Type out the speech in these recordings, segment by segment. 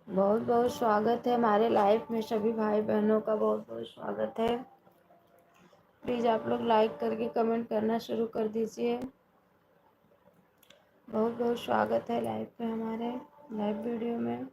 बहुत बहुत स्वागत है हमारे लाइव में। सभी भाई बहनों का बहुत बहुत स्वागत है। प्लीज़ आप लोग लाइक करके कमेंट करना शुरू कर दीजिए। बहुत बहुत स्वागत है लाइव पे, हमारे लाइव वीडियो में।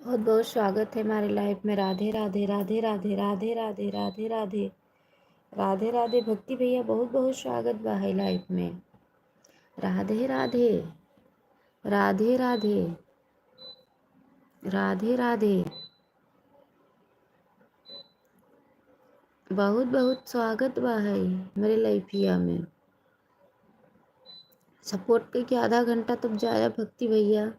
बहुत बहुत स्वागत है हमारे लाइफ में। राधे राधे राधे राधे राधे राधे राधे राधे राधे राधे। भक्ति भैया बहुत बहुत स्वागत बा है लाइफ में। राधे राधे राधे राधे राधे राधे। बहुत बहुत स्वागत बा है मेरे लाइफिया में। सपोर्ट करके आधा घंटा तब जाया भक्ति भैया।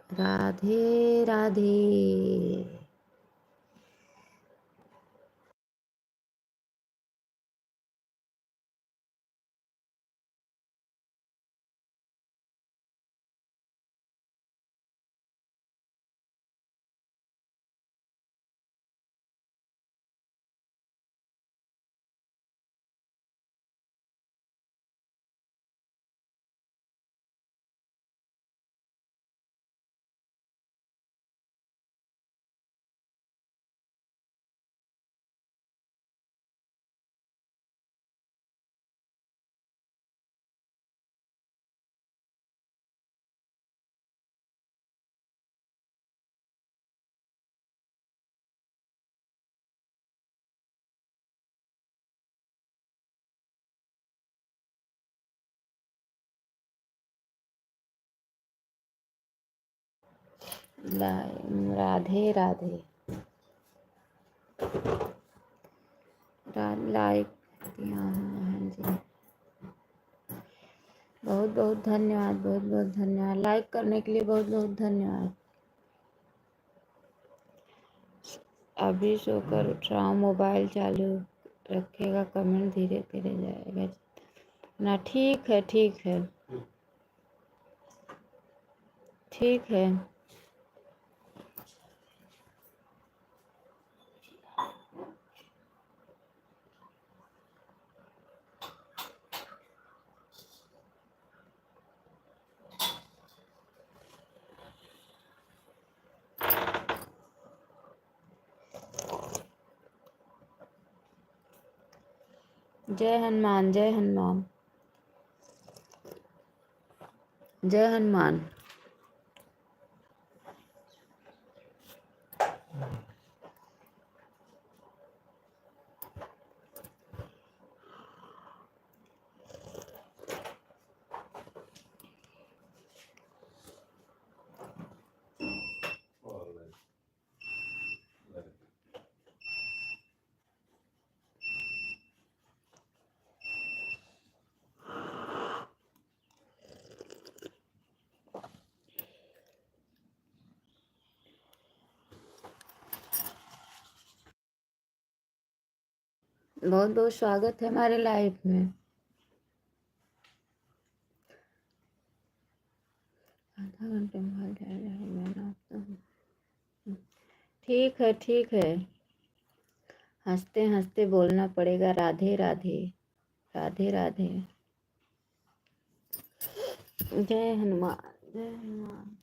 राधे राधे। राधे राधे। लाइक दिया है जी। बहुत बहुत धन्यवाद, बहुत बहुत धन्यवाद। लाइक करने के लिए बहुत बहुत धन्यवाद। अभी सोकर उठ रहा हूँ, मोबाइल चालू रखेगा, कमेंट धीरे धीरे जाएगा ना। ठीक है ठीक है ठीक है। जय हनुमान जय हनुमान जय हनुमान। बहुत बहुत स्वागत है हमारे लाइफ में। आधा घंटे में ठीक है ठीक है। हंसते हंसते बोलना पड़ेगा। राधे राधे राधे राधे। जय हनुमान जय हनुमान।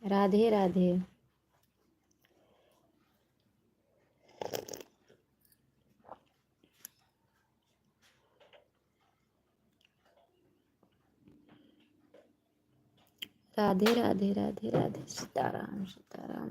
राधे राधे। राधे राधे राधे राधे। सीताराम सीताराम।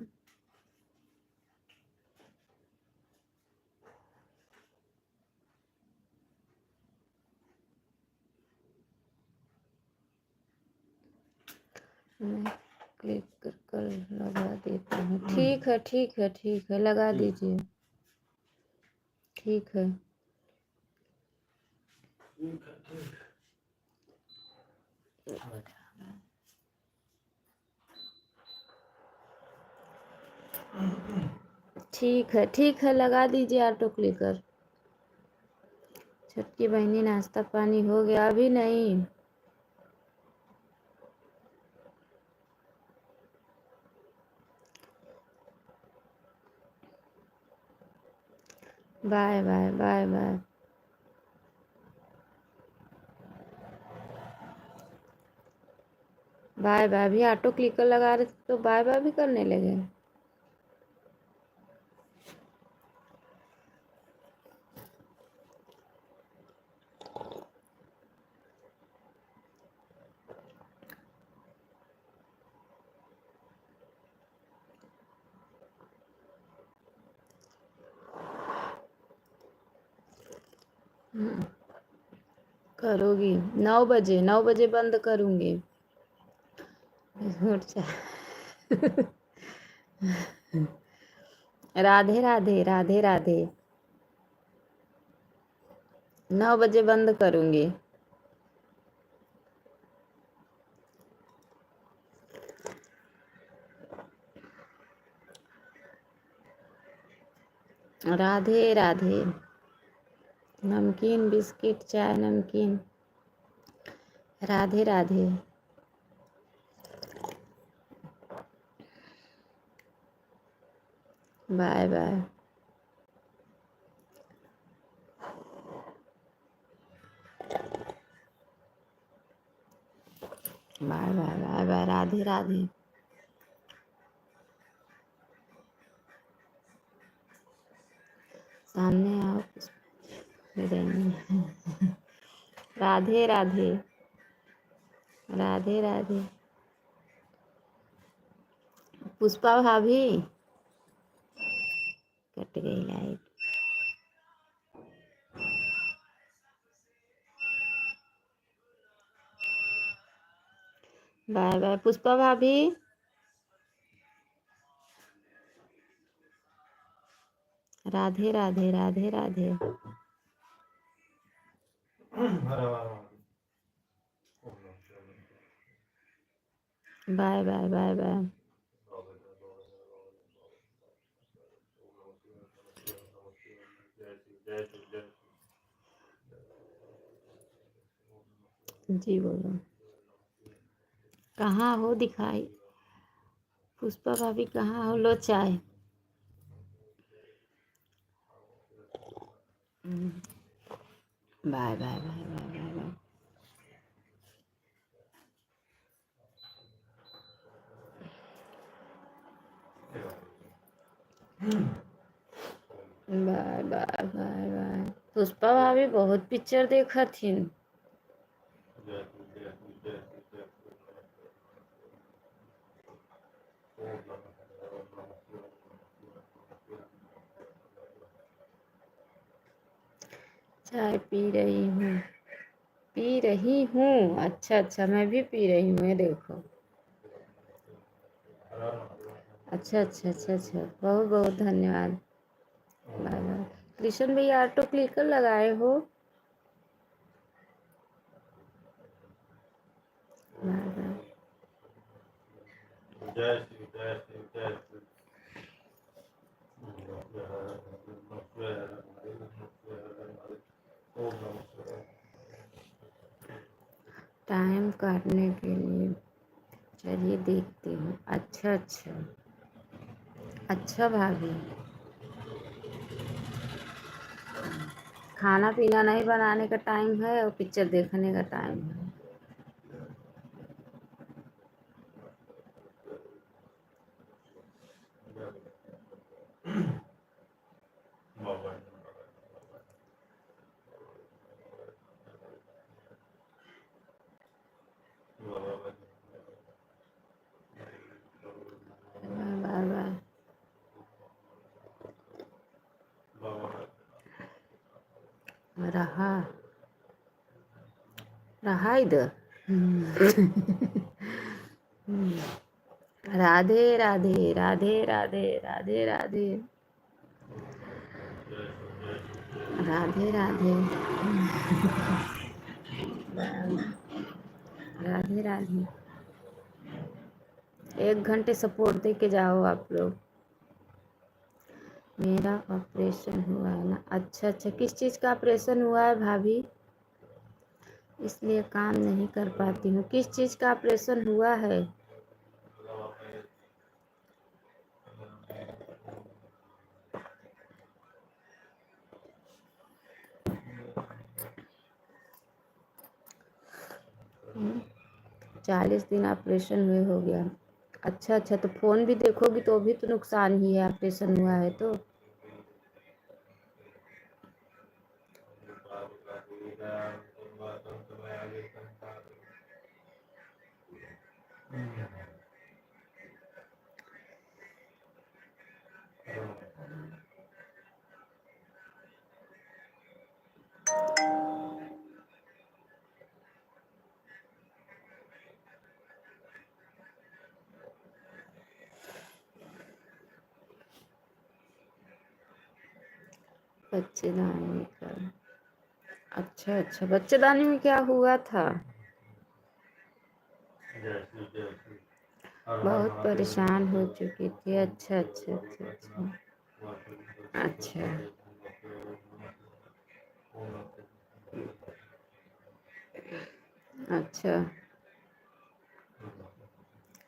मैं क्लिक कर लगा देता हूँ। ठीक है ठीक है ठीक है, लगा दीजिए। ठीक है ठीक है, लगा दीजिए ऑटो क्लिकर। छुटकी बहनी नाश्ता पानी हो गया? अभी नहीं। Bye bye bye bye. Bye bye. अभी ऑटो क्लिकर लगा रहे थे तो बाय बाय भी करने लगे। करोगी 9 बजे, 9 बजे बंद करूँगी। उठ जा। राधे राधे राधे राधे। 9 बजे बंद करूँगी। राधे राधे। नमकीन बिस्किट चाय नमकीन। Radhe Radhe. Bye bye. Bye bye bye bye. Radhe Radhe. सामने आओ। राधे राधे। राधे राधे। पुष्पा भाभी कट गई लाइट। बाय बाय पुष्पा भाभी। Radhe Radhe Radhe Radhe. Bye bye bye bye. जी बोलो। कहाँ हो दिखाई। पुष्पा भाभी कहाँ हो। लो चाय। Bye bye bye bye bye bye. Bye bye bye bye. Pushpa भाभी बहुत पिक्चर देखा थी। चाय पी रही हूँ। पी रही हूँ। अच्छा अच्छा मैं भी पी रही हूँ। ये देखो। अच्छा अच्छा अच्छा अच्छा। बहुत बहुत धन्यवाद। Bye bye. कृष्ण भैया ऑटो क्लिकर लगाए हो। Bye bye. टाइम काटने के लिए चलिए देखती हूँ। अच्छा अच्छा अच्छा भाभी। खाना पीना नहीं बनाने का टाइम है और पिक्चर देखने का टाइम है। Bye bye. रहा रहा इधर। राधे राधे राधे राधे राधे राधे। राधे राधे। राधे राधे। 1 घंटे सपोर्ट दे के जाओ आप लोग। मेरा ऑपरेशन हुआ है ना। अच्छा अच्छा किस चीज़ का ऑपरेशन हुआ है भाभी। इसलिए काम नहीं कर पाती हूँ। किस चीज़ का ऑपरेशन हुआ है। हम्म, 40 दिन ऑपरेशन हुए हो गया। अच्छा अच्छा तो फ़ोन भी देखोगी तो भी तो नुकसान ही है। ऑपरेशन हुआ है तो। बच्चेदानी का। अच्छा अच्छा, बच्चेदानी में क्या हुआ था? बहुत परेशान हो चुकी थी। अच्छा अच्छा अच्छा अच्छा अच्छा। अच्छा,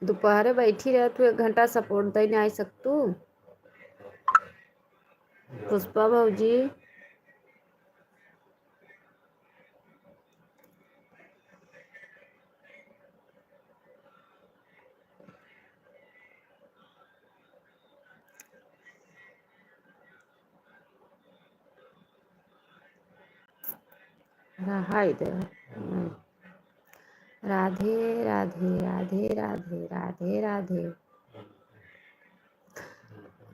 दोपहर बैठी रह तू 1 घंटा सपोर्ट दे नहीं सकतू पुष्पा भौजी। हाय दे। राधे राधे राधे राधे राधे राधे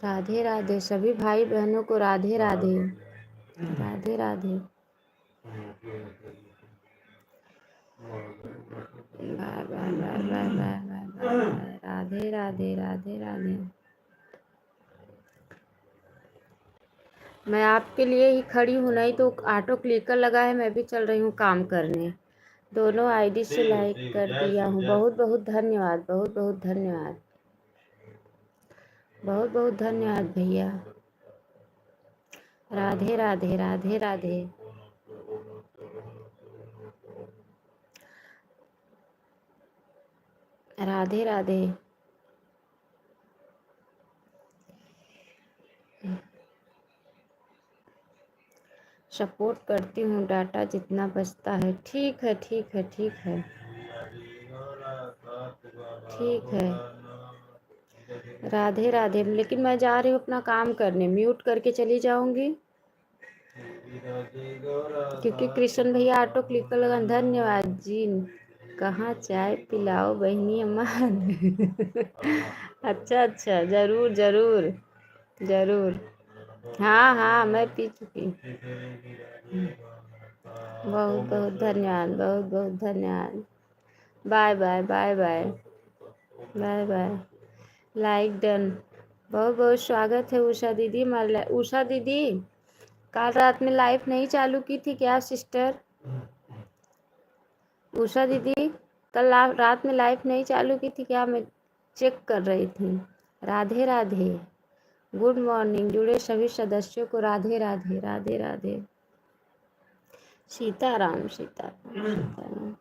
राधे राधे सभी भाई बहनों को Radhe Radhe Radhe Radhe. Bye bye bye bye bye bye bye. Radhe Radhe Radhe Radhe. मैं आपके लिए ही खड़ी हूँ, नहीं तो ऑटो क्लिकर लगा है, मैं भी चल रही हूँ काम करने। दोनों आईडी से लाइक कर दिया हूँ। बहुत बहुत धन्यवाद, बहुत बहुत धन्यवाद, बहुत बहुत धन्यवाद भैया। राधे राधे राधे राधे। राधे राधे। सपोर्ट करती हूँ, डाटा जितना बचता है। ठीक है ठीक है ठीक है ठीक है। राधे राधे। लेकिन मैं जा रही हूँ अपना काम करने, म्यूट करके चली जाऊंगी क्योंकि कृष्ण भैया ऑटो क्लिकर लगा। धन्यवाद जी। कहाँ चाय पिलाओ बहनी अम्मा। अच्छा अच्छा, जरूर जरूर जरूर। हाँ हाँ, मैं पी चुकी। बहुत बहुत धन्यवाद, बहुत बहुत धन्यवाद। Bye bye bye bye bye bye. Like done. बहुत बहुत स्वागत है उषा दीदी हमारे। उषा दीदी कल रात में लाइव नहीं चालू की थी क्या सिस्टर? उषा दीदी कल रात में लाइव नहीं चालू की थी क्या? मैं चेक कर रही थी। राधे राधे। Good morning. जुड़े सभी सदस्यों को राधे राधे राधे राधे। सीताराम सीताराम सीताराम।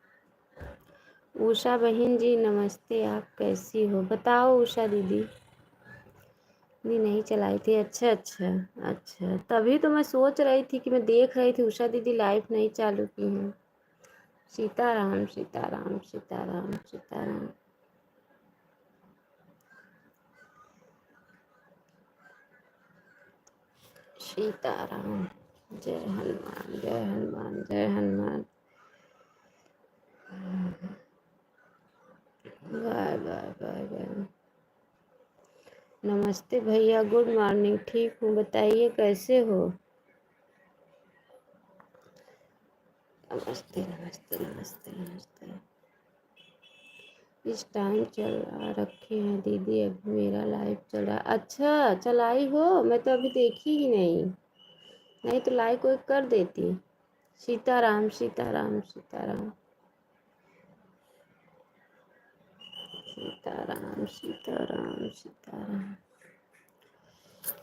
उषा बहन जी नमस्ते, आप कैसी हो बताओ? उषा दीदी नहीं चलाई थी। अच्छा अच्छा अच्छा, तभी तो मैं सोच रही थी कि मैं देख रही थी उषा दीदी लाइव नहीं चालू की हैं। सीताराम सीताराम सीताराम सीताराम। सीताराम। जय हनुमान जय हनुमान जय Hanuman. Bye bye bye bye. नमस्ते भैया, गुड मॉर्निंग। ठीक हूँ, बताइए कैसे हो? नमस्ते नमस्ते नमस्ते नमस्ते। इस टाइम चला रखे हैं दीदी, अभी मेरा लाइव चल रहा। अच्छा चलाई हो? मैं तो अभी देखी ही नहीं, नहीं तो लाइक कोई कर देती। सीताराम सीताराम सीताराम सीताराम सीताराम सीताराम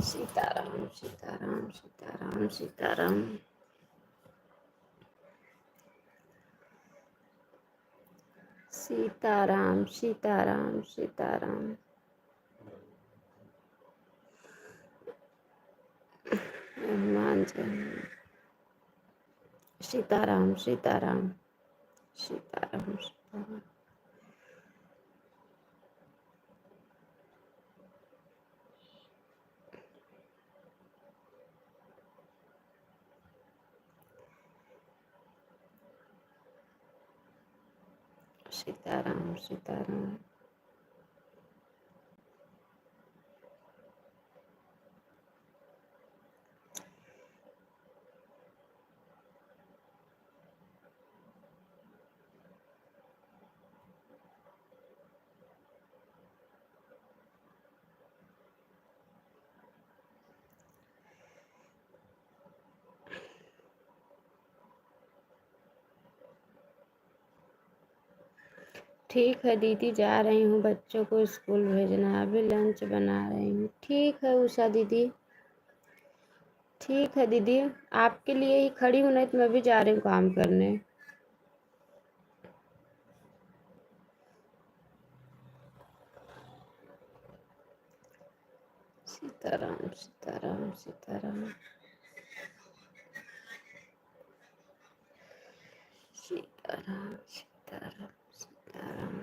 सीताराम सीताराम सीताराम सीताराम। सीताराम सीताराम सीताराम। हनुमान जय। सीताराम सीताराम सीताराम सीताराम। सीताराम सीताराम। ठीक है दीदी, जा रही हूँ बच्चों को स्कूल भेजना है, अभी लंच बना रही हूँ। ठीक है उषा दीदी, ठीक है दीदी, आपके लिए ही खड़ी हूँ, नहीं तो मैं भी जा रही हूँ काम करने। सीताराम सीताराम सीताराम सीताराम सीताराम सीताराम।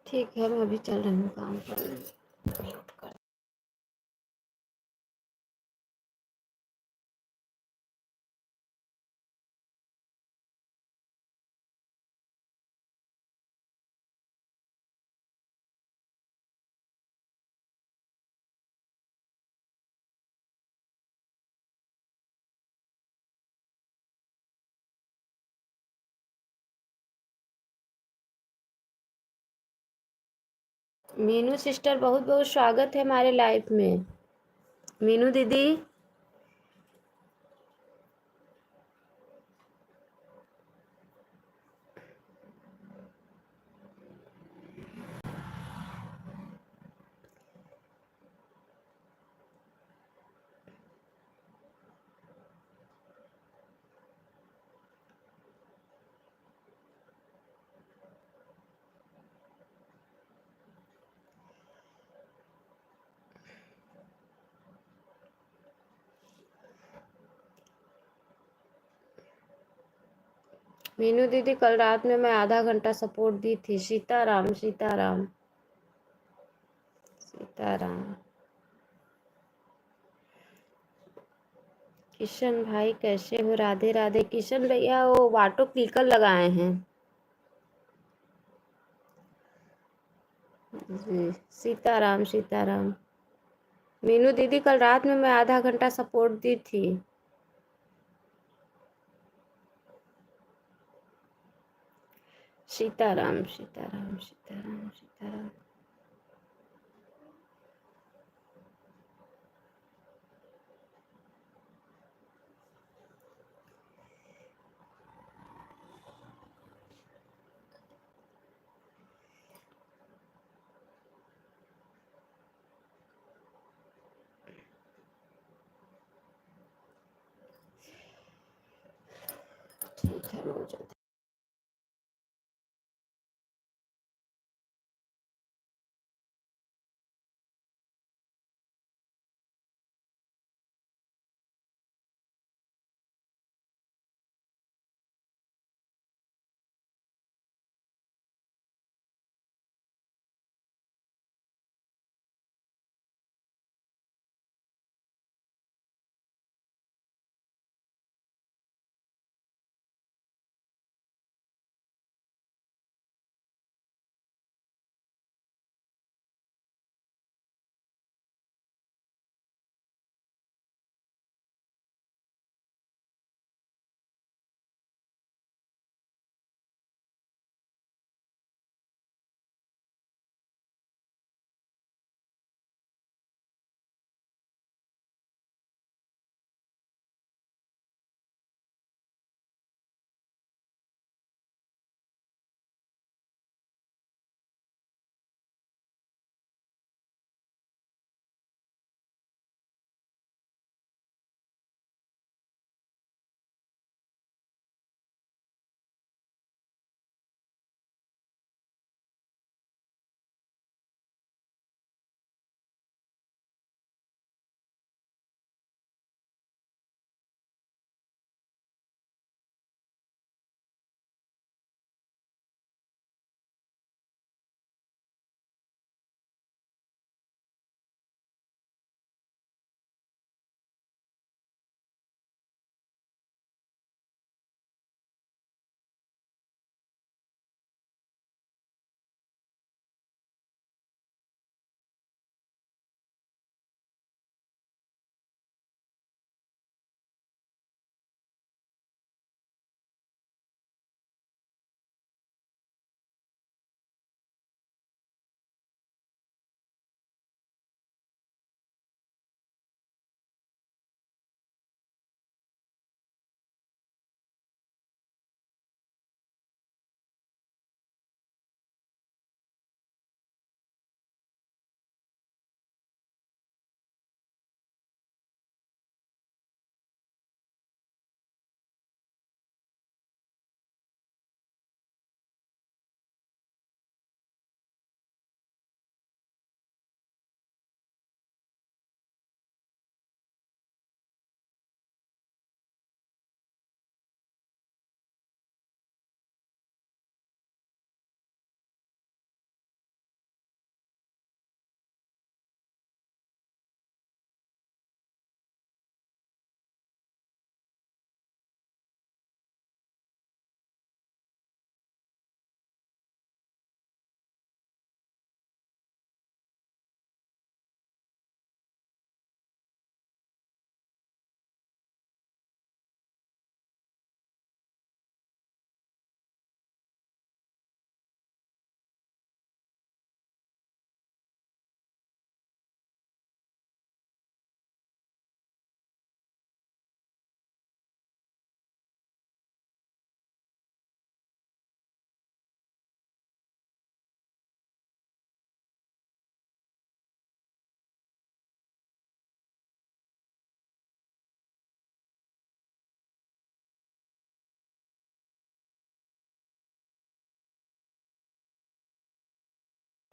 ठीक है, मैं अभी चल रही हूँ काम करने। मीनू सिस्टर, बहुत बहुत स्वागत है हमारे लाइफ में। मीनू दीदी, मीनू दीदी, कल रात में मैं आधा घंटा सपोर्ट दी थी। सीताराम सीताराम सीताराम। किशन भाई कैसे हो? राधे राधे। किशन भैया वो वाटो क्लिकर लगाए हैं जी। सीताराम सीताराम। मीनू दीदी, कल रात में मैं आधा घंटा सपोर्ट दी थी। सीताराम सीताराम सीताराम सीताराम। ठीक है, रोज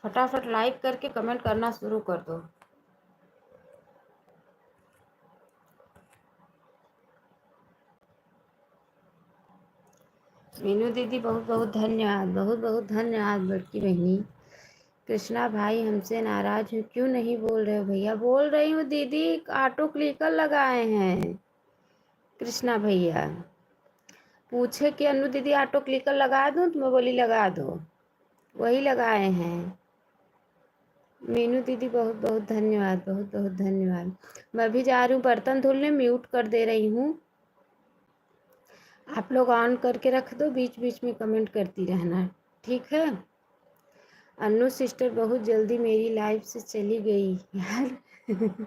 फटाफट लाइक करके कमेंट करना शुरू कर दो। मीनू दीदी बहुत बहुत धन्यवाद, बहुत बहुत धन्यवाद बड़की बहनी। कृष्णा भाई हमसे नाराज हो, क्यों नहीं बोल रहे हो भैया? बोल रही हूँ दीदी, ऑटो क्लिकर लगाए हैं कृष्णा भैया। पूछे कि अनु दीदी ऑटो क्लिकर लगा दूँ, तो मैं बोली लगा दो, वही लगाए हैं। मीनू दीदी बहुत बहुत धन्यवाद, बहुत बहुत धन्यवाद। मैं भी जा रही हूँ बर्तन धुलने, म्यूट कर दे रही हूँ। आप लोग ऑन करके रख दो, बीच बीच में कमेंट करती रहना, ठीक है? अन्नू सिस्टर बहुत जल्दी मेरी लाइफ से चली गई यार।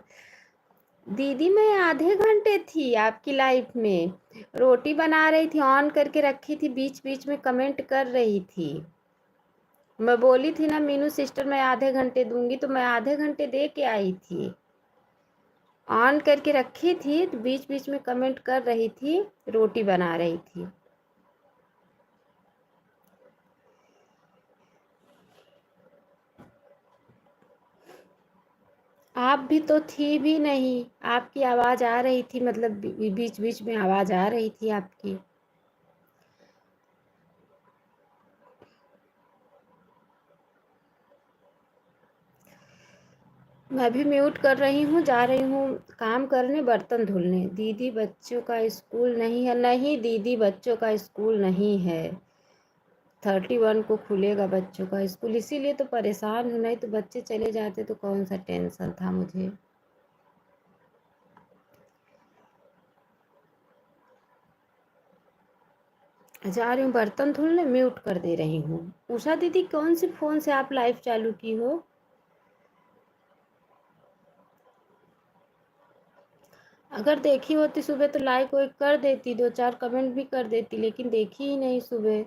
दीदी मैं आधे घंटे थी आपकी लाइफ में, रोटी बना रही थी, ऑन करके रखी थी, बीच बीच में कमेंट कर रही थी। मैं बोली थी ना मीनू सिस्टर मैं आधे घंटे दूंगी, तो मैं आधे घंटे दे के आई थी, ऑन करके रखी थी, तो बीच बीच में कमेंट कर रही थी, रोटी बना रही थी। आप भी तो थी भी नहीं, आपकी आवाज़ आ रही थी, मतलब बीच बीच में आवाज़ आ रही थी आपकी। मैं भी म्यूट कर रही हूँ, जा रही हूँ काम करने, बर्तन धुलने। दीदी बच्चों का स्कूल नहीं है? नहीं दीदी बच्चों का स्कूल नहीं है, 31 को खुलेगा बच्चों का स्कूल, इसीलिए तो परेशान हूँ, नहीं तो बच्चे चले जाते तो कौन सा टेंशन था मुझे। जा रही हूँ बर्तन धुलने, म्यूट कर दे रही हूँ। उषा दीदी कौन सी फ़ोन से आप लाइव चालू की हो? अगर देखी होती सुबह तो लाइक वाइक कर देती, 2-4 कमेंट भी कर देती, लेकिन देखी ही नहीं सुबह।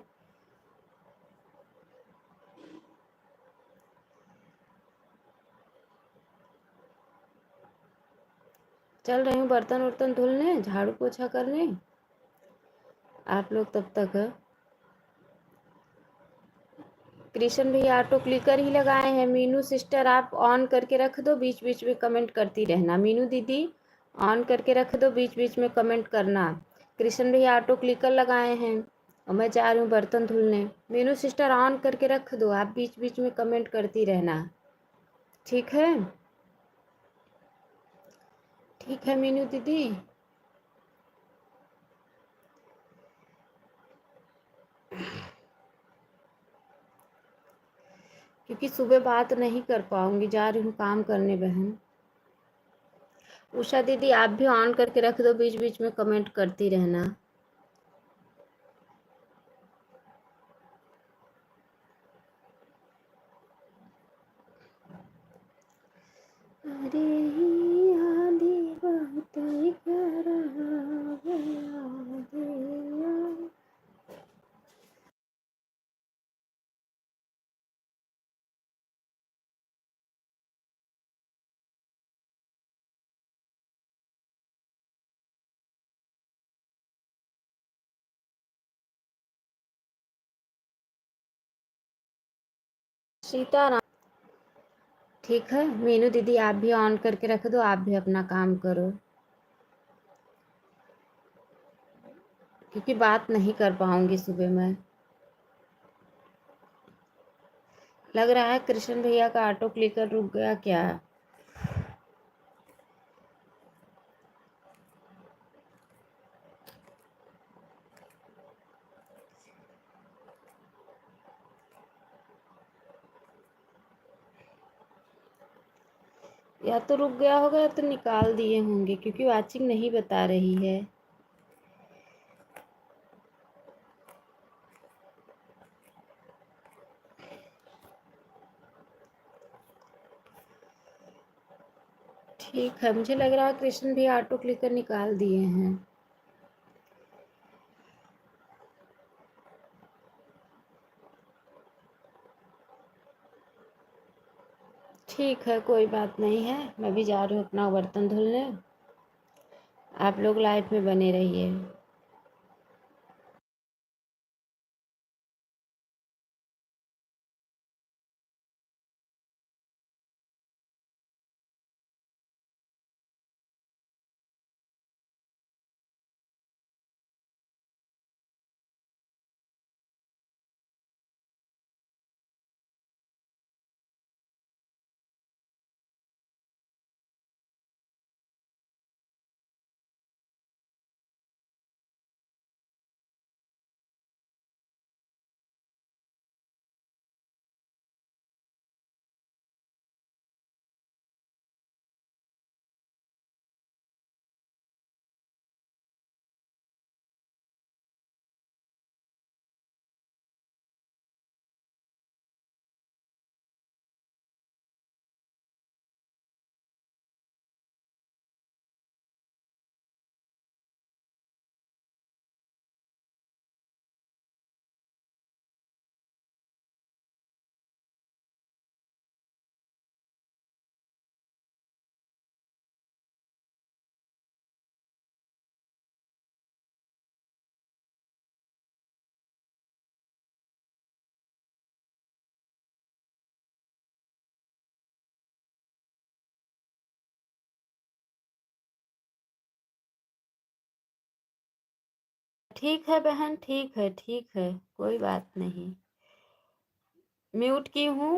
चल रही हूँ बर्तन वर्तन धुलने, झाड़ू पोछा करने। आप लोग तब तक कृष्ण भैया ऑटो क्लिकर ही लगाए हैं। मीनू सिस्टर आप ऑन करके रख दो, बीच बीच में कमेंट करती रहना। मीनू दीदी ऑन करके रख दो, बीच बीच में कमेंट करना। कृष्ण भैया ऑटो क्लिकर लगाए हैं और मैं जा रही हूँ बर्तन धुलने। मीनू सिस्टर ऑन करके रख दो, आप बीच बीच में कमेंट करती रहना, ठीक है? ठीक है मीनू दीदी। क्योंकि सुबह बात नहीं कर पाऊंगी, जा रही हूँ काम करने बहन। उषा दीदी आप भी ऑन करके रख दो, बीच बीच में कमेंट करती रहना। अरे आंधी बहुत खराब है। सीताराम। ठीक है मीनू दीदी आप भी ऑन करके रख दो, आप भी अपना काम करो, क्योंकि बात नहीं कर पाऊंगी सुबह मैं। लग रहा है कृष्ण भैया का ऑटो क्लिकर रुक गया क्या? या तो रुक गया होगा या तो निकाल दिए होंगे, क्योंकि वाचिंग नहीं बता रही है। ठीक है, मुझे लग रहा है कृष्ण भी ऑटो क्लिकर निकाल दिए हैं। ठीक है कोई बात नहीं है, मैं भी जा रही हूँ अपना बर्तन धुलने। आप लोग लाइफ में बने रहिए। ठीक है बहन, ठीक है, कोई बात नहीं। म्यूट की हूँ।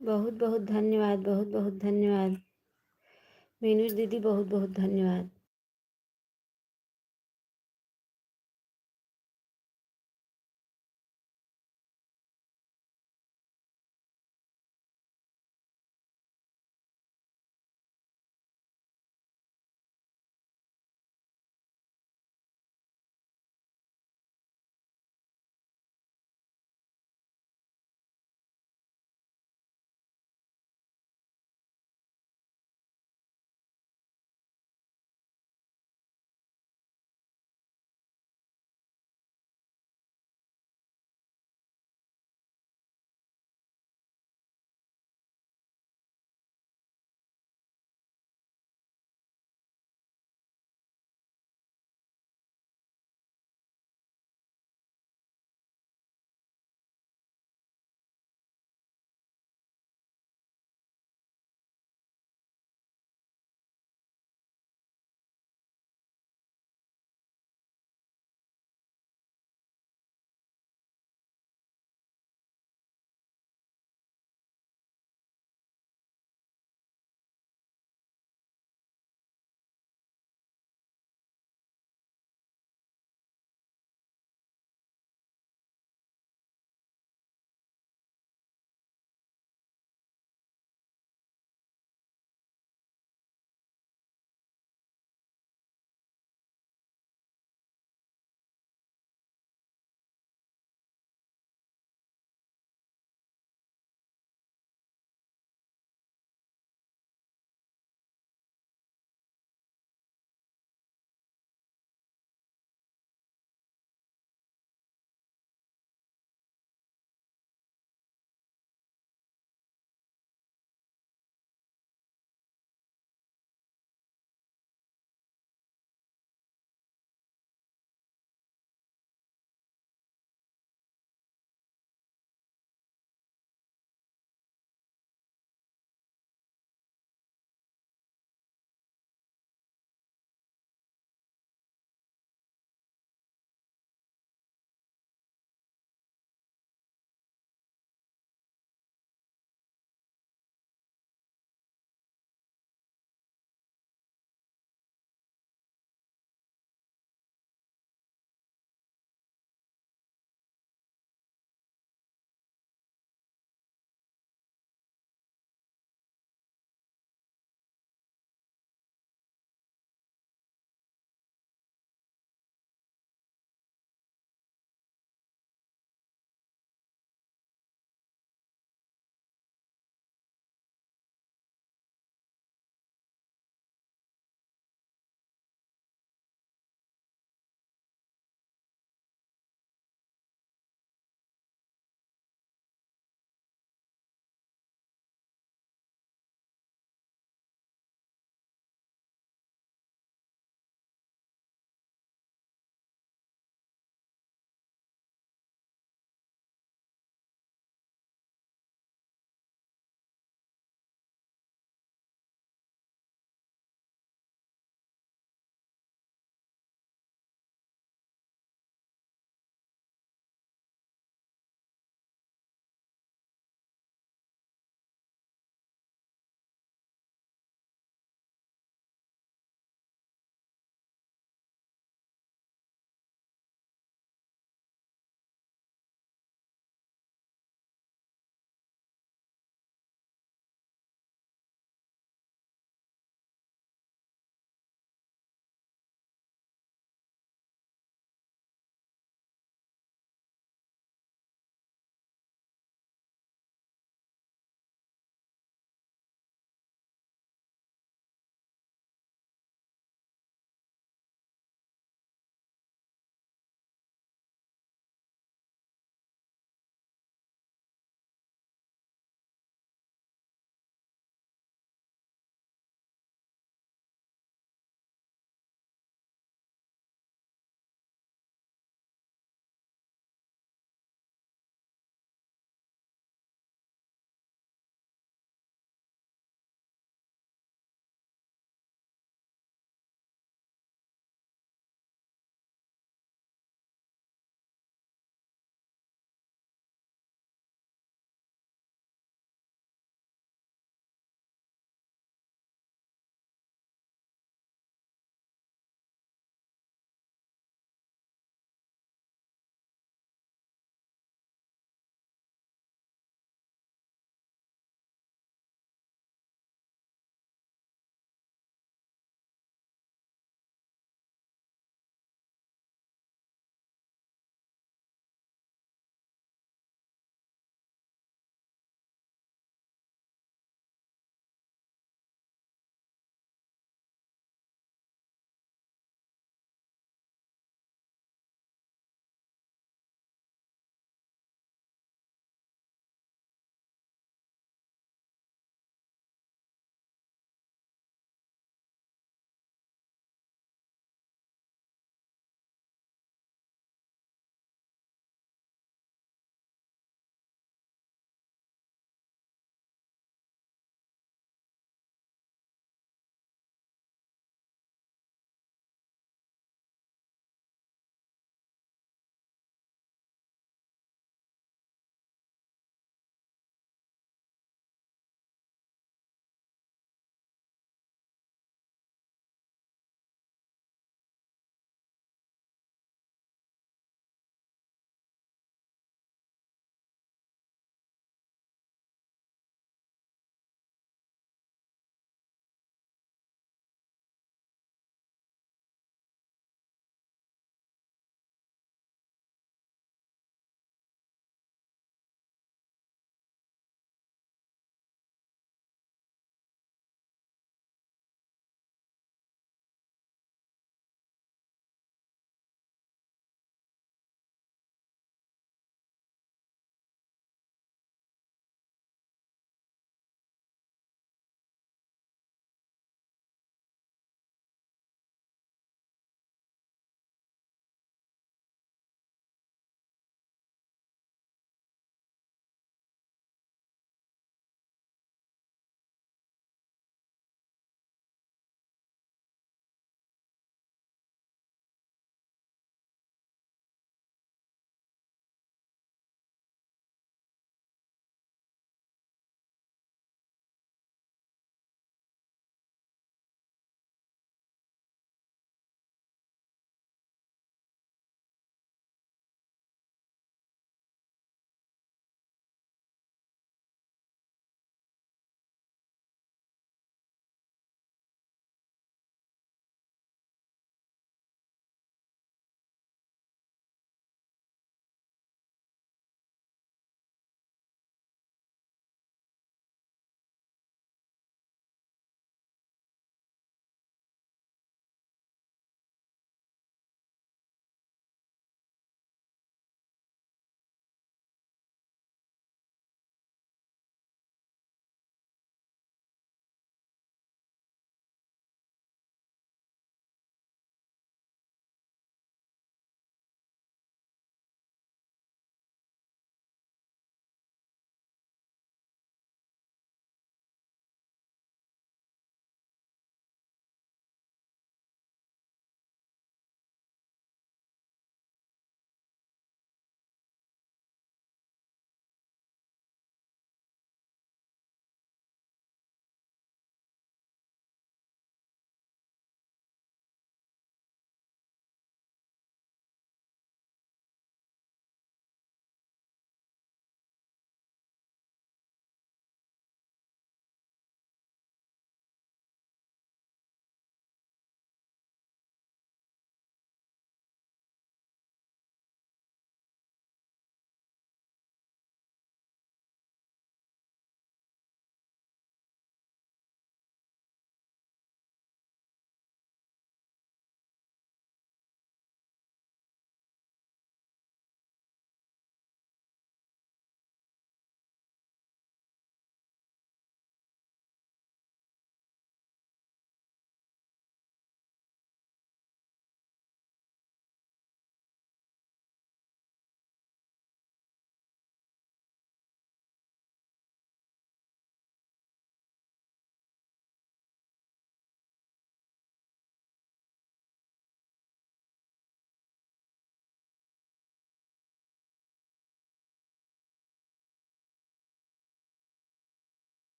बहुत बहुत धन्यवाद, बहुत बहुत धन्यवाद। मीनू दीदी बहुत बहुत धन्यवाद।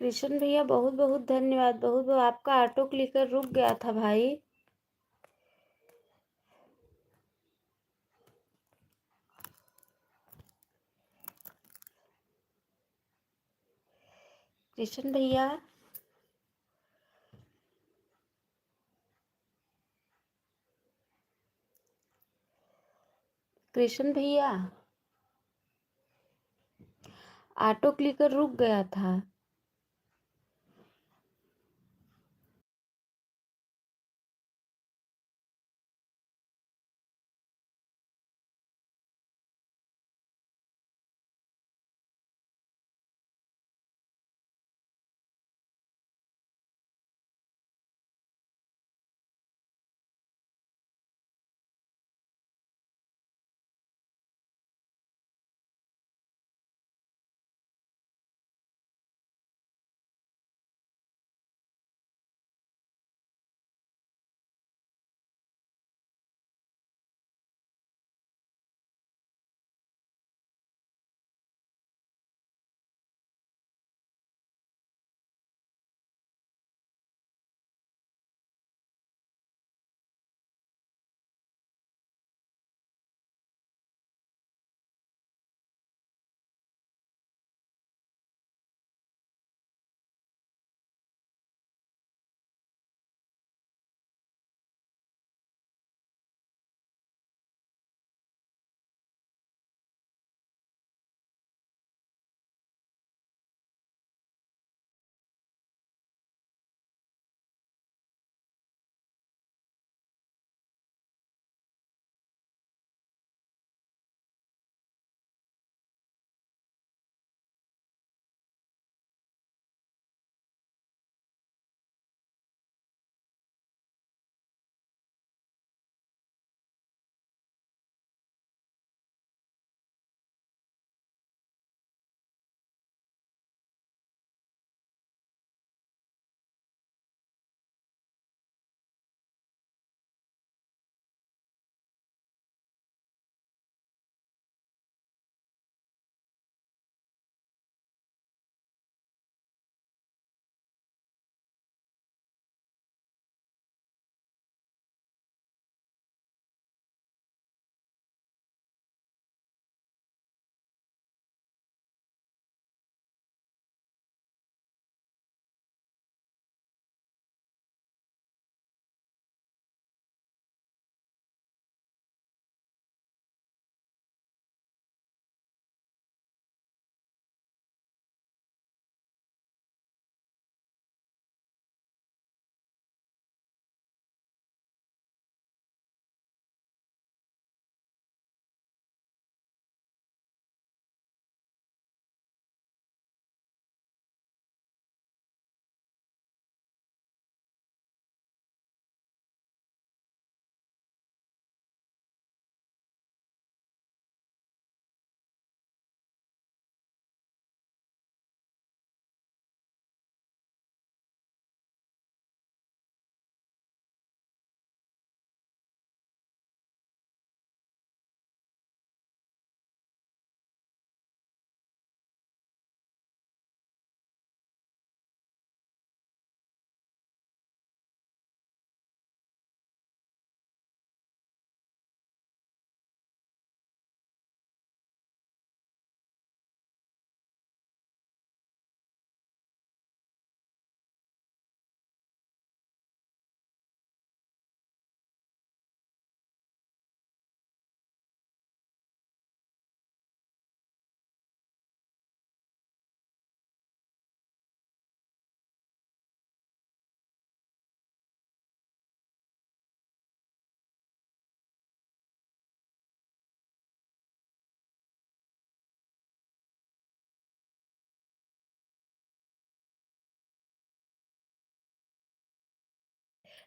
कृष्ण भैया बहुत बहुत धन्यवाद, बहुत बहुत। आपका ऑटो क्लिकर रुक गया था भाई। कृष्ण भैया, कृष्ण भैया, ऑटो क्लिकर रुक गया था।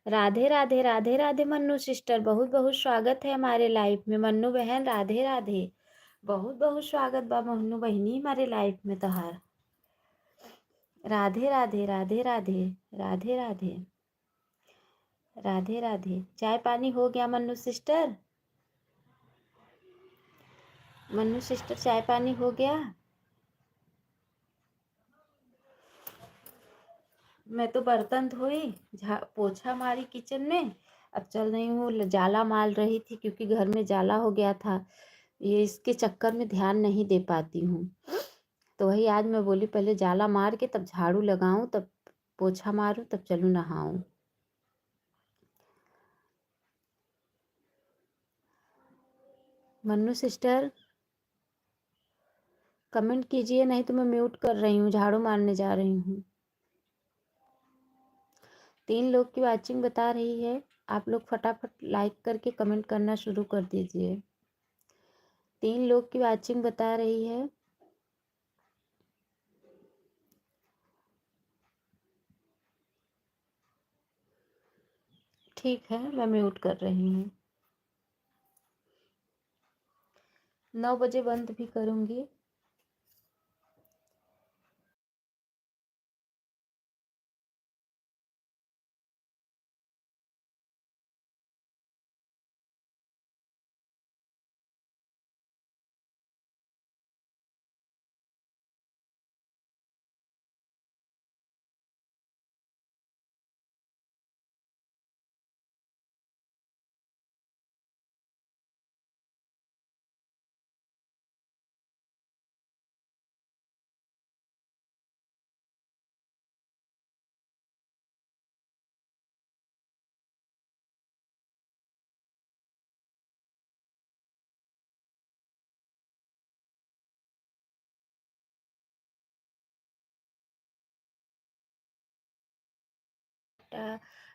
राधे राधे राधे राधे मन्नू सिस्टर, बहुत बहुत स्वागत है हमारे लाइफ में। मन्नू बहन राधे राधे, बहुत बहुत स्वागत बा मन्नू बहनी हमारे लाइफ में तोहार। राधे राधे राधे राधे राधे राधे राधे राधे। चाय पानी हो गया मन्नू सिस्टर? मन्नू सिस्टर चाय पानी हो गया? मैं तो बर्तन धोई, पोछा मारी किचन में। अब चल रही हूँ, जाला मार रही थी क्योंकि घर में जाला हो गया था। ये इसके चक्कर में ध्यान नहीं दे पाती हूँ। तो वही आज मैं बोली पहले जाला मार के तब झाड़ू लगाऊं, तब पोछा मारूं, तब चलूँ नहाऊं। मन्नू सिस्टर कमेंट कीजिए, नहीं तो मैं म्यूट कर रही हूँ, झाड़ू मारने जा रही हूँ। 3 लोग की वाचिंग बता रही है। आप लोग फटाफट लाइक करके कमेंट करना शुरू कर दीजिए। 3 लोग की वाचिंग बता रही है। ठीक है, मैं म्यूट कर रही हूँ। 9 बजे बंद भी करूँगी।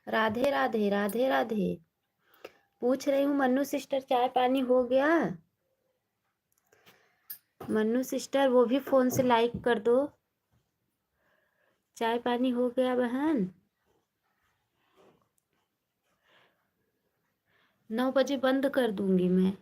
राधे राधे राधे राधे। पूछ रही हूँ मन्नू सिस्टर चाय पानी हो गया? मन्नू सिस्टर वो भी फोन से लाइक कर दो। चाय पानी हो गया बहन? 9 बजे बंद कर दूंगी मैं।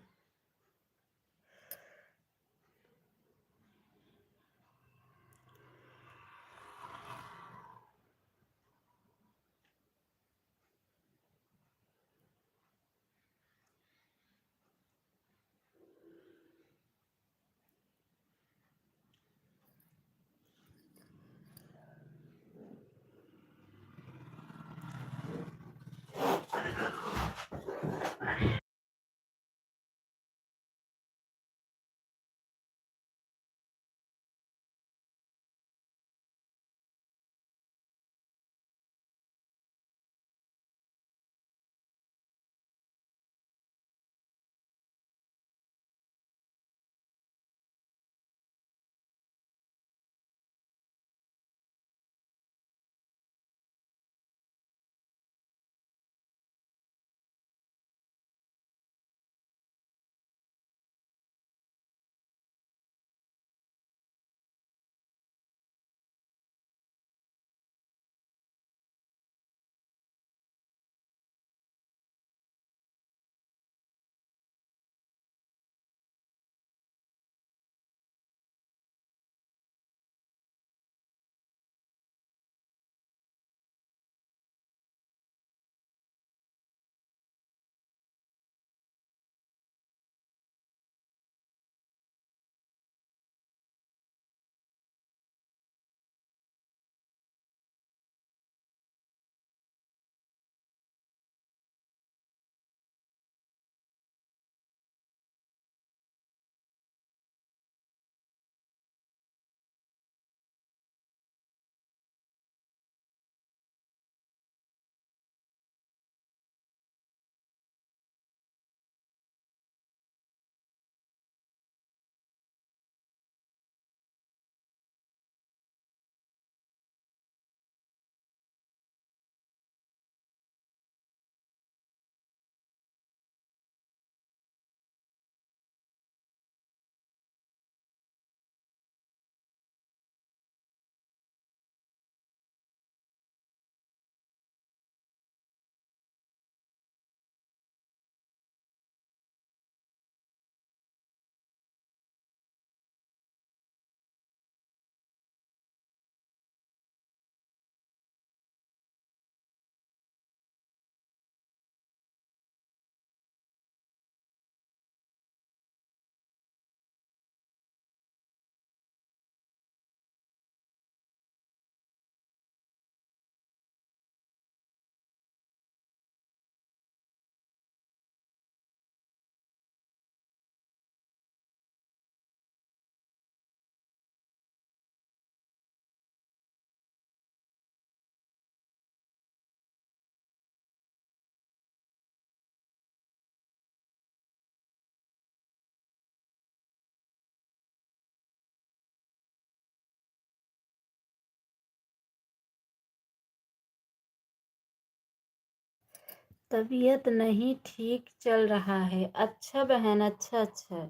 तबीयत नहीं ठीक चल रहा है। अच्छा बहन, अच्छा अच्छा।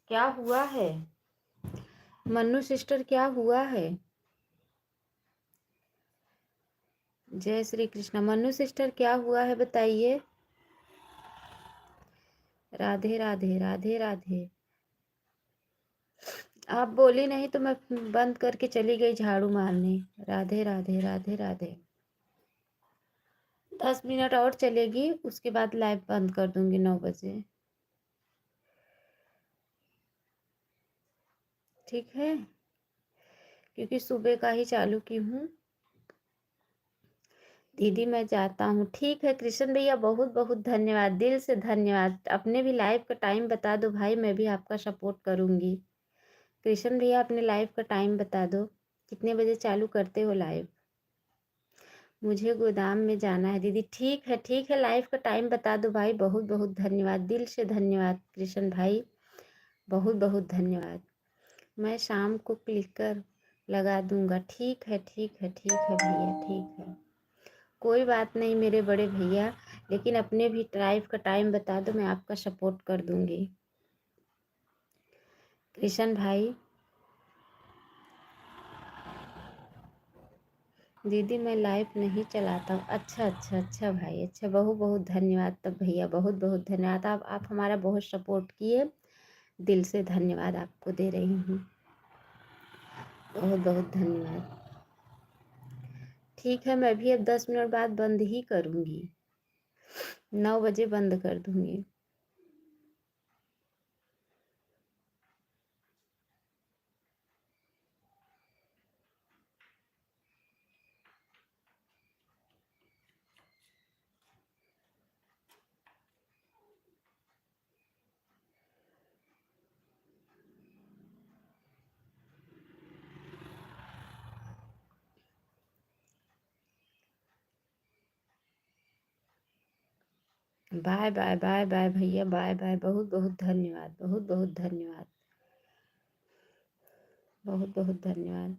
क्या हुआ है मन्नू सिस्टर, क्या हुआ है? जय श्री कृष्ण। मन्नू सिस्टर क्या हुआ है बताइए। राधे राधे राधे राधे। आप बोली नहीं तो मैं बंद करके चली गई झाड़ू मारने। राधे राधे राधे राधे। 10 मिनट और चलेगी, उसके बाद लाइव बंद कर दूंगी 9 बजे। ठीक है, क्योंकि सुबह का ही चालू की हूँ। दीदी मैं जाता हूँ। ठीक है कृष्ण भैया, बहुत बहुत धन्यवाद, दिल से धन्यवाद। अपने भी लाइव का टाइम बता दो भाई, मैं भी आपका सपोर्ट करूँगी। कृष्ण भैया अपने लाइव का टाइम बता दो, कितने बजे चालू करते हो लाइव? मुझे गोदाम में जाना है दीदी। ठीक है, लाइव का टाइम बता दो भाई। बहुत बहुत धन्यवाद, दिल से धन्यवाद कृष्ण भाई, बहुत बहुत धन्यवाद। मैं शाम को क्लिकर लगा दूंगा। ठीक है ठीक है ठीक है भैया, ठीक है, कोई बात नहीं मेरे बड़े भैया, लेकिन अपने भी लाइव का टाइम बता दो, मैं आपका सपोर्ट कर दूंगी। कृष्ण भाई, दीदी मैं लाइव नहीं चलाता हूँ। अच्छा अच्छा अच्छा भाई, अच्छा, बहुत बहुत धन्यवाद तब भैया, बहुत बहुत धन्यवाद। आप हमारा बहुत सपोर्ट किए, दिल से धन्यवाद आपको दे रही हूँ, बहुत बहुत धन्यवाद। ठीक है, मैं भी अब 10 मिनट बाद बंद ही करूँगी, 9 बजे बंद कर दूँगी। बाय बाय बाय बाय भैया, बाय बाय, बहुत बहुत धन्यवाद, बहुत बहुत धन्यवाद, बहुत बहुत धन्यवाद।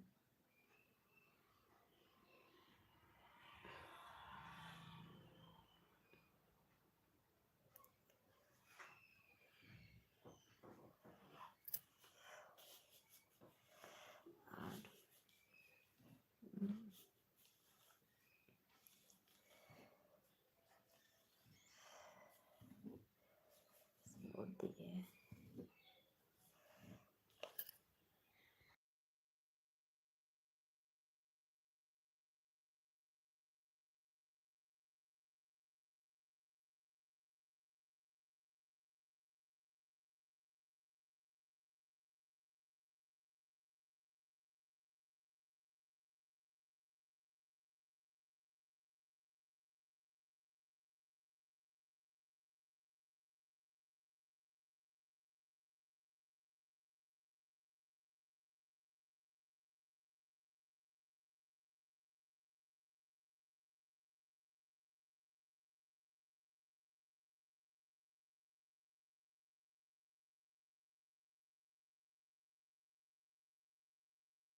बोल दिए।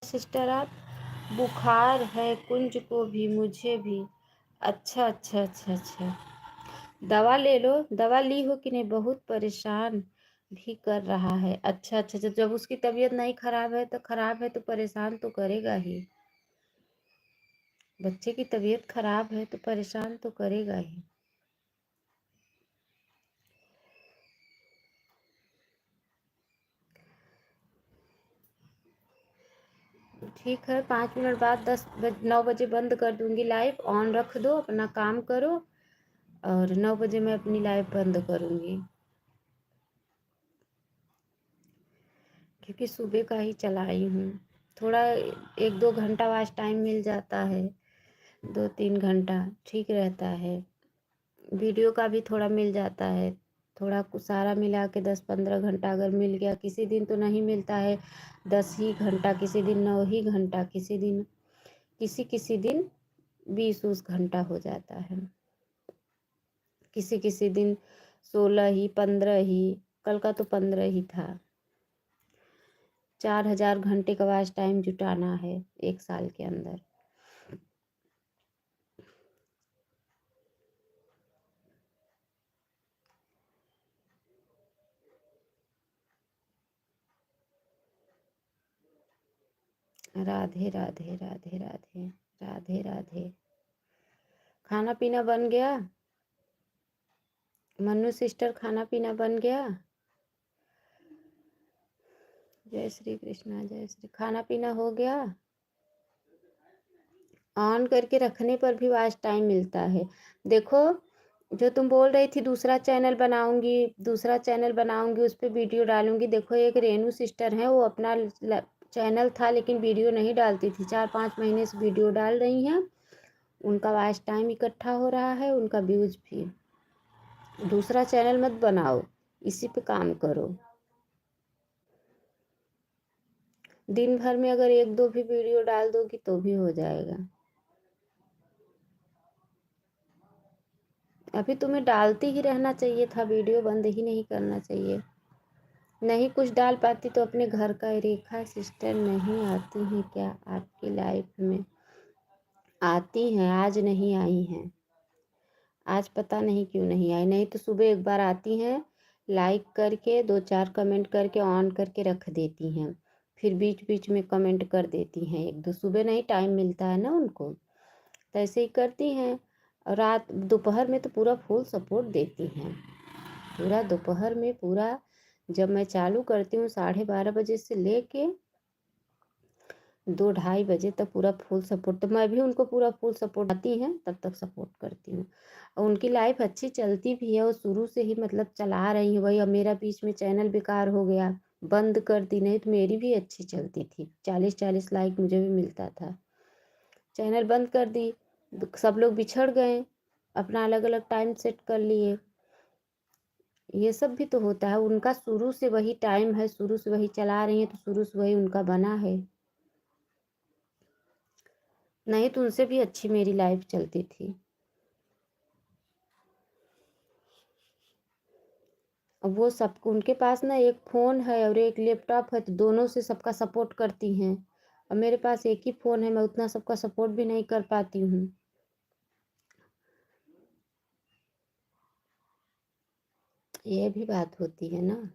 सिस्टर आप, बुखार है कुंज को भी, मुझे भी। अच्छा अच्छा अच्छा अच्छा, दवा ले लो, दवा ली हो कि नहीं? बहुत परेशान भी कर रहा है। अच्छा अच्छा, जब उसकी तबीयत नहीं खराब है तो खराब है तो परेशान तो करेगा ही। बच्चे की तबीयत खराब है तो परेशान तो करेगा ही। ठीक है, 5 मिनट बाद 9 बजे बंद कर दूंगी लाइव। ऑन रख दो, अपना काम करो, और 9 बजे मैं अपनी लाइव बंद करूंगी, क्योंकि सुबह का ही चलाई हूँ। थोड़ा 1-2 घंटा वाच टाइम मिल जाता है, 2-3 घंटा ठीक रहता है। वीडियो का भी थोड़ा मिल जाता है, थोड़ा कुछ सारा मिला के 10-15 घंटा अगर मिल गया। किसी दिन तो नहीं मिलता है 10 ही घंटा, किसी दिन 9 ही घंटा, किसी दिन किसी दिन 20-20 घंटा हो जाता है, किसी किसी दिन 16 ही, 15 ही। कल का तो 15 ही था। 4,000 घंटे का वाच टाइम जुटाना है 1 साल के अंदर। राधे राधे राधे राधे राधे राधे। खाना पीना बन गया? मन्नू सिस्टर, खाना पीना बन गया? जय श्री कृष्णा, जय श्री। खाना पीना हो गया? ऑन करके रखने पर भी आज टाइम मिलता है। देखो, जो तुम बोल रही थी दूसरा चैनल बनाऊंगी उस पर वीडियो डालूंगी। देखो, एक रेनू सिस्टर है, वो अपना चैनल था लेकिन वीडियो नहीं डालती थी, 4-5 महीने से वीडियो डाल रही हैं। उनका वॉच टाइम इकट्ठा हो रहा है, उनका व्यूज भी। दूसरा चैनल मत बनाओ, इसी पे काम करो। दिन भर में अगर 1-2 भी वीडियो डाल दोगी तो भी हो जाएगा। अभी तुम्हें डालती ही रहना चाहिए था, वीडियो बंद ही नहीं करना चाहिए। नहीं कुछ डाल पाती तो अपने घर का। रेखा सिस्टर नहीं आती हैं क्या आपकी लाइफ में? आती हैं, आज नहीं आई हैं। आज पता नहीं क्यों नहीं आई। नहीं तो सुबह एक बार आती हैं, लाइक करके 2-4 कमेंट करके ऑन करके रख देती हैं, फिर बीच बीच में कमेंट कर देती हैं 1-2। सुबह नहीं टाइम मिलता है ना उनको, तो ऐसे ही करती हैं। और रात दोपहर में तो पूरा फुल सपोर्ट देती हैं। पूरा दोपहर में पूरा, जब मैं चालू करती हूँ 12:30 बजे से लेके 2-2:30 बजे तक पूरा फुल सपोर्ट, तो मैं भी उनको पूरा फुल सपोर्ट आती हैं तब तक सपोर्ट करती हूँ। और उनकी लाइफ अच्छी चलती भी है, वो शुरू से ही मतलब चला रही हैं वही। अब मेरा बीच में चैनल बेकार हो गया, बंद कर दी, नहीं तो मेरी भी अच्छी चलती थी, 40-40 लाइक मुझे भी मिलता था। चैनल बंद कर दी, सब लोग बिछड़ गए, अपना अलग अलग टाइम सेट कर लिए। ये सब भी तो होता है। उनका शुरू से वही टाइम है, शुरू से वही चला रही है, तो शुरू से वही उनका बना है। नहीं तो उनसे भी अच्छी मेरी लाइफ चलती थी। अब वो सब उनके पास ना एक फ़ोन है और एक लैपटॉप है, तो दोनों से सबका सपोर्ट करती हैं। और मेरे पास एक ही फ़ोन है, मैं उतना सबका सपोर्ट भी नहीं कर पाती हूँ। ये भी बात होती है ना।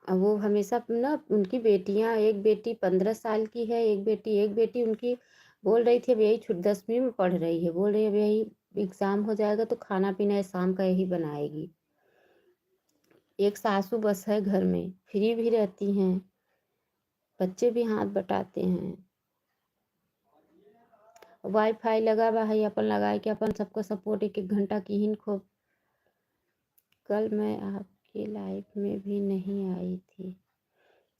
अब वो हमेशा ना, उनकी बेटियां, एक बेटी 15 साल की है, एक बेटी उनकी बोल रही थी अब यही 10वीं में पढ़ रही है, बोल रही है अब यही एग्ज़ाम हो जाएगा तो खाना पीना शाम का यही बनाएगी। एक सासू बस है घर में, फ्री भी रहती हैं, बच्चे भी हाथ बटाते हैं। वाईफाई लगा हुआ है, अपन लगा के अपन सबको सपोर्ट 1-1 घंटा की ही खो। कल मैं आपकी लाइफ में भी नहीं आई थी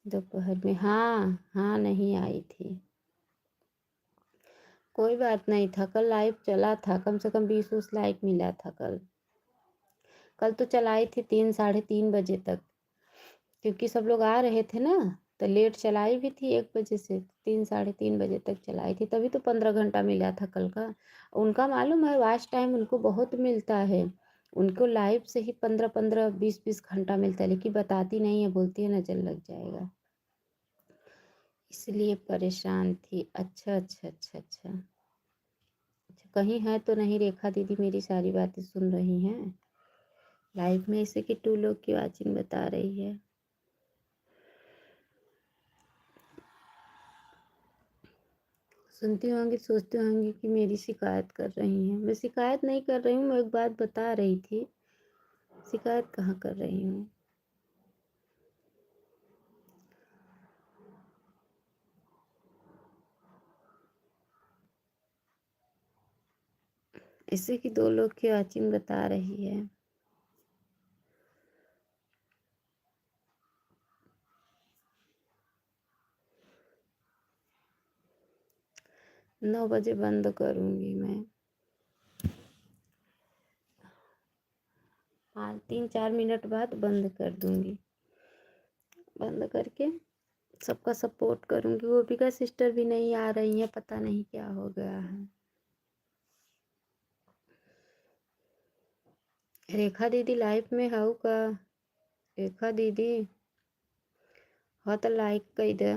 दोपहर में। हाँ हाँ, नहीं आई थी। कोई बात नहीं था, कल लाइव चला था, कम से कम 20-20 लाइक मिला था कल। कल तो चलाई थी 3-3:30 बजे तक, क्योंकि सब लोग आ रहे थे ना, तो लेट चलाई भी थी 1 बजे से 3-3:30 बजे तक चलाई थी, तभी तो 15 घंटा मिला था कल का। उनका मालूम है वॉच टाइम उनको बहुत मिलता है। उनको लाइव से ही 15-15, 20-20 घंटा मिलता है, लेकिन बताती नहीं है, बोलती है नजर लग जाएगा, इसलिए परेशान थी। अच्छा अच्छा अच्छा अच्छा अच्छा, कहीं है तो नहीं? रेखा दीदी मेरी सारी बातें सुन रही हैं लाइव में? इसे कि 2 लोग की वाचिंग बता रही है। सुनती होंगी, सोचती होंगी कि मेरी शिकायत कर रही हैं। मैं शिकायत नहीं कर रही हूँ, मैं एक बात बता रही थी, शिकायत कहाँ कर रही हूँ। इससे कि 2 लोग की वाचिंग बता रही है। 9 बजे बंद करूँगी मैं, 3-4 मिनट बाद बंद कर दूँगी। बंद करके सबका सपोर्ट करूँगी। गोपिका सिस्टर भी नहीं आ रही हैं, पता नहीं क्या हो गया है। रेखा दीदी लाइफ में हाउ का? रेखा दीदी हाँ तो लाइक कई दे।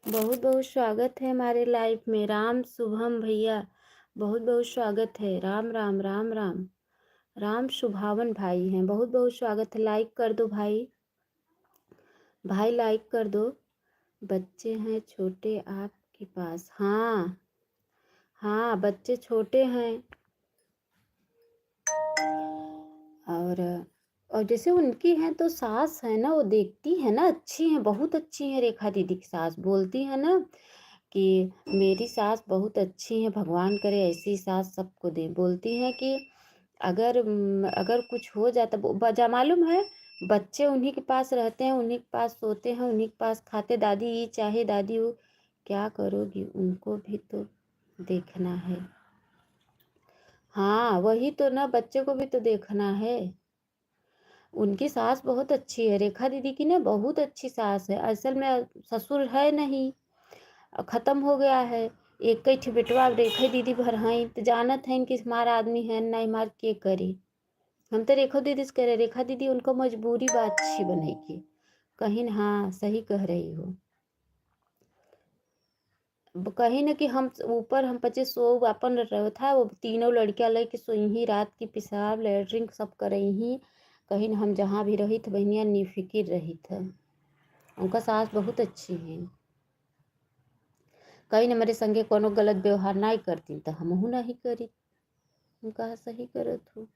बहुत बहुत स्वागत है हमारे लाइफ में। राम शुभम भैया, बहुत बहुत स्वागत है। राम राम राम राम। राम शुभावन भाई हैं, बहुत बहुत स्वागत है। लाइक कर दो भाई, भाई लाइक कर दो। बच्चे हैं छोटे आपके पास? हाँ हाँ, बच्चे छोटे हैं। और जैसे उनकी हैं तो सास है ना, वो देखती है ना, अच्छी हैं, बहुत अच्छी हैं। रेखा दीदी की सास बोलती है ना कि मेरी सास बहुत अच्छी है, भगवान करे ऐसी सास सबको दे। बोलती हैं कि अगर कुछ हो जाता, बजा मालूम है, बच्चे उन्हीं के पास रहते हैं, उन्हीं के पास सोते हैं, उन्हीं के पास खाते। दादी ये चाहे, दादी वो, क्या करोगी, उनको भी तो देखना है। हाँ वही तो ना, बच्चे को भी तो देखना है। उनकी सास बहुत अच्छी है, रेखा दीदी की ना बहुत अच्छी सास है। असल में ससुर है नहीं, ख़त्म हो गया है। एक ही ठे बेटवा रेखा दीदी भर हैं, तो जानत हैं कि हमारा आदमी है नहीं, हमार के करे। हम तो रेखा दीदी से करे, रेखा दीदी उनको मजबूरी बात अच्छी बनेगी कहीं न। हाँ सही कह रही हो। कहीं न कि हम ऊपर हम पचे सो अपन रहो था, वो तीनों लड़कियां लेके सोई ही, रात की पेशाब लेटरिन सब करई ही। कहीं न हम जहाँ भी रही थ बहनिया निफिकिर रही थ। उनका सास बहुत अच्छी है। कहीं न मेरे संगे कोनो गलत व्यवहार नहीं करती तो हमहू नहीं करी। उनका सही करत हो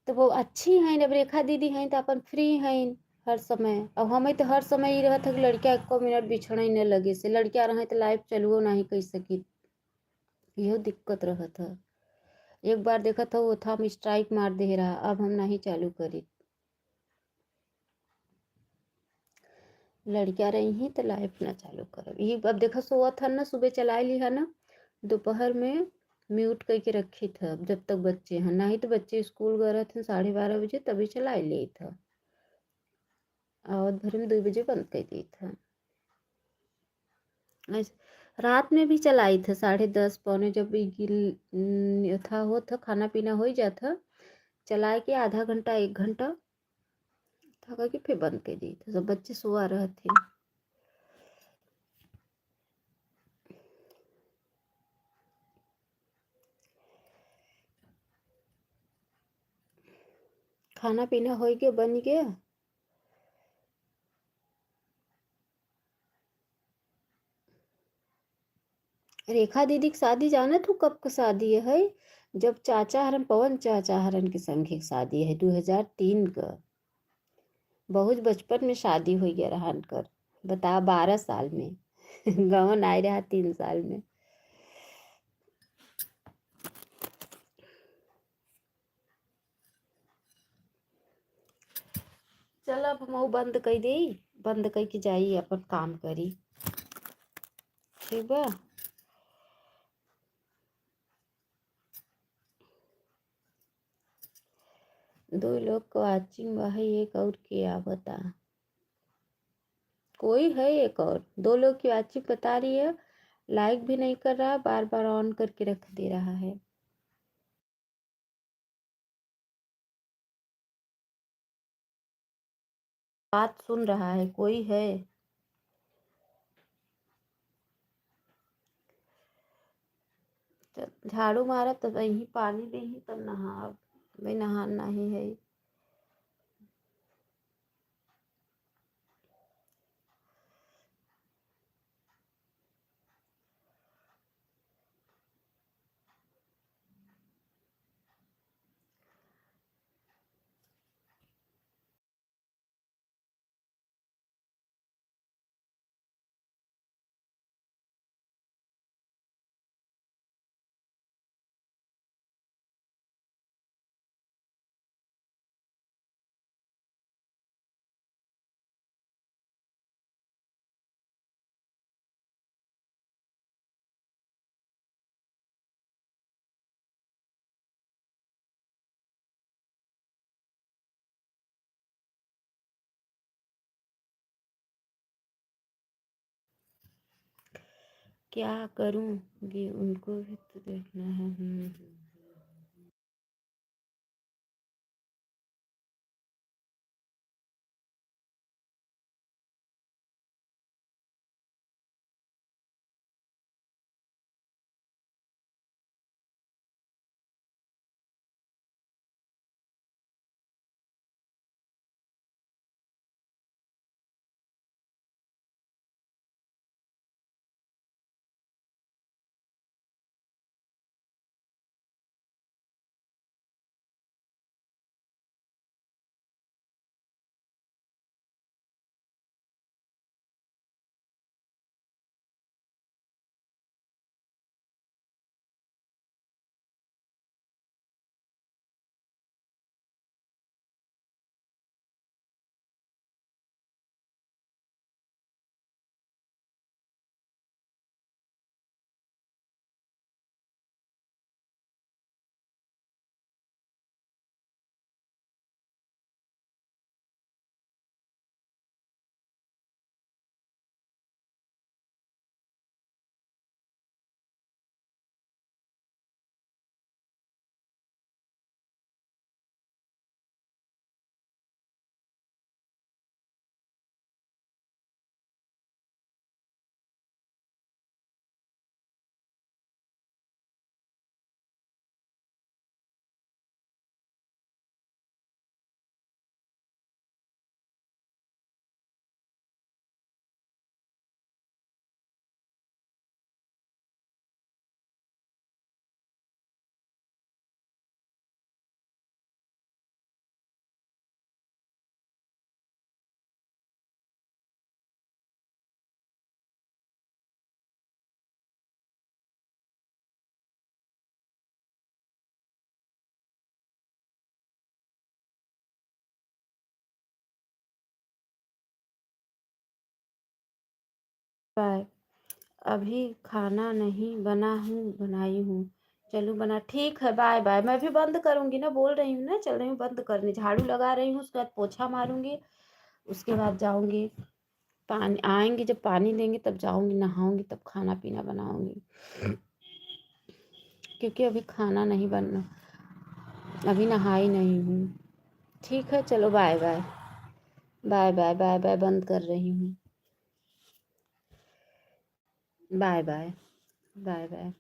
तो वो अच्छी हैं। अब रेखा दीदी हैं तो अपन फ्री हैं हर समय। अब हमें तो हर समय ये रहता कि लड़किया एको मिनट बिछड़े न लगे से, लड़किया रहे तो लाइफ चलुओ नहीं कह सकी। यह दिक्कत रहा था। एक बार देखा था वो था, हम स्ट्राइक मार दे रहा, अब हम नहीं चालू करी। लड़कियां रही ही तो लाइफ ना चालू करो। ये अब देखा सोआ था ना, सुबह चला ली है ना, दोपहर में म्यूट करके रखी था जब तक बच्चे हैं, नहीं तो बच्चे स्कूल गए थे 12:30 बजे, तभी चला ली था। और भर में 2 बजे बंद कर दी था। रात में भी चलाई था 10:30 पौने, जब गिल था हो था, खाना पीना हो ही जाता, चला के आधा घंटा 1 घंटा थका के फिर बंद कर दी था। सब बच्चे सोआ रहे थे। खाना पीना हो गया, बन गया। रेखा दीदी की शादी जाना तू कब का शादी है? जब चाचा हरन, पवन चाचा हरन के संगे की शादी है 2003 का। बहुत बचपन में शादी हो गया रहन कर, बता 12 साल में। गवन आए रहा 3 साल में। चल अब हम बंद कर दी, बंद करके जाइए अपन काम करी। ठीक बा। दो लोग को वाचिंग भाई, एक और क्या बता, कोई है एक और, 2 लोग की वाचिंग बता रही है। लाइक भी नहीं कर रहा, बार बार ऑन करके रख दे रहा है। बात सुन रहा है, कोई है? झाड़ू मारा तब वही पानी दे ही तब नहा, भाई नहाना ही है। क्या करूँगी, उनको भी तो देखना है। बाय। अभी खाना नहीं बनाई हूँ। चलो बना, ठीक है, बाय बाय। मैं भी बंद करूँगी ना, बोल रही हूँ ना, चल रही हूँ बंद करने, झाड़ू लगा रही हूँ, उसके बाद पोछा मारूंगी, उसके बाद जाऊंगी पानी, आएंगी जब पानी देंगे तब जाऊंगी, नहाऊंगी, तब खाना पीना बनाऊंगी, क्योंकि अभी खाना नहीं बनना, अभी नहाई नहीं हूँ। ठीक है, चलो bye bye. Bye bye bye bye, बंद कर रही हूँ। Bye bye bye bye.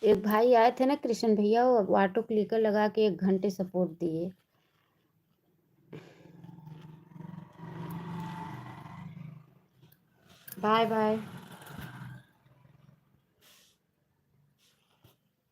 एक भाई आए थे ना, कृष्ण भैया, वो ऑटो क्लिकर लगा के 1 घंटे सपोर्ट दिए। Bye bye.